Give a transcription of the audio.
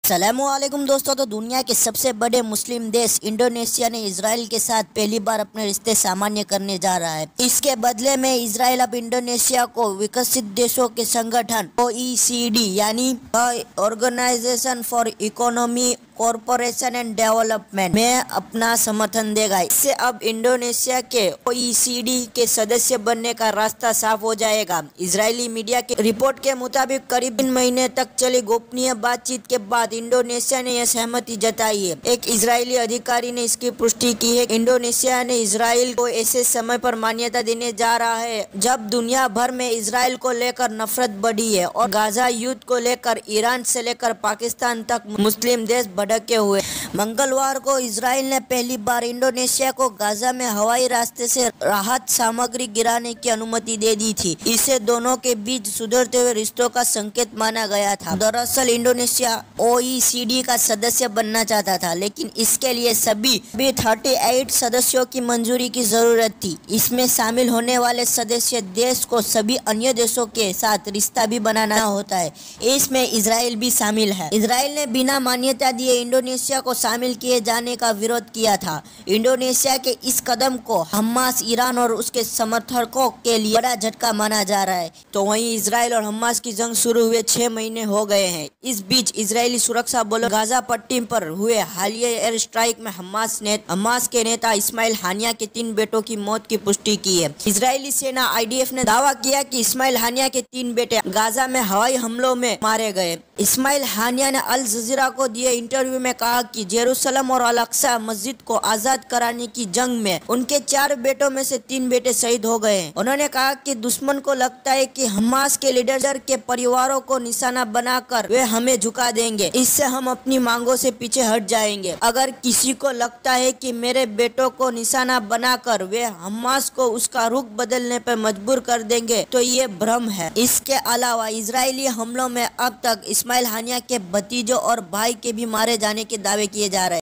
सलामुअलैकुम दोस्तों। तो दुनिया के सबसे बड़े मुस्लिम देश इंडोनेशिया ने इजराइल के साथ पहली बार अपने रिश्ते सामान्य करने जा रहा है। इसके बदले में इजराइल अब इंडोनेशिया को विकसित देशों के संगठन OECD यानी organisation for economy corporation and development में अपना समर्थन देगा। इससे अब इंडोनेशिया के OECD के सदस्य बनने का रास्ता साफ हो जाएगा। इजरायली मीडिया की रिपोर्ट के मुताबिक करीब 3 महीने तक चली गोपनीय बातचीत के बाद इंडोनेशिया ने यह सहमति जताई है। एक इजरायली अधिकारी ने इसकी पुष्टि की है। इंडोनेशिया ने इजराइल को ऐसे समय पर मान्यता देने जा रहा है जब दुनिया भर में इजराइल को लेकर नफरत बढ़ी है और गाजा युद्ध को लेकर ईरान से लेकर पाकिस्तान तक मुस्लिम देश भड़के हुए। मंगलवार को इजराइल ने पहली बार इंडोनेशिया को गाजा में हवाई रास्ते से राहत सामग्री गिराने की अनुमति दे दी थी। इसे दोनों के बीच सुधरते हुए रिश्तों का संकेत माना गया था। दरअसल इंडोनेशिया OECD का सदस्य बनना चाहता था, लेकिन इसके लिए सभी 38 सदस्यों की मंजूरी की जरूरत थी। इसमें शामिल होने वाले सदस्य देश को सभी अन्य देशों के साथ रिश्ता भी बनाना होता है। इसमें इजराइल भी शामिल है। इजराइल ने बिना मान्यता दिए इंडोनेशिया को शामिल किए जाने का विरोध किया था। इंडोनेशिया के इस कदम को हमास, ईरान और उसके समर्थकों के लिए बड़ा झटका माना जा रहा है। तो वहीं इजराइल और हमास की जंग शुरू हुए 6 महीने हो गए हैं। इस बीच इजरायली सुरक्षा बलों गाजा पट्टी पर हुए हालिया एयर स्ट्राइक में हमास के नेता इस्माइल हानिया के 3 बेटों की मौत की पुष्टि की है। इजरायली सेना IDF ने दावा किया कि इस्माइल हानिया के 3 बेटे गाजा में हवाई हमलों में मारे गए। इस्माइल हानिया ने अल जजीरा को दिए इंटरव्यू में कहा कि जेरूसलम और अल अक्सा मस्जिद को आजाद कराने की जंग में उनके 4 बेटों में से 3 बेटे शहीद हो गए। उन्होंने कहा कि दुश्मन को लगता है कि हमास के लीडर के परिवारों को निशाना बनाकर वे हमें झुका देंगे, इससे हम अपनी मांगों से पीछे हट जाएंगे। अगर किसी को लगता है कि मेरे बेटों को निशाना बनाकर वे हमास को उसका रुख बदलने पर मजबूर कर देंगे तो ये भ्रम है। इसके अलावा इजरायली हमलों में अब तक इस्माइल हानिया के भतीजों और भाई के भी मारे जाने के दावे किए जा रहे हैं।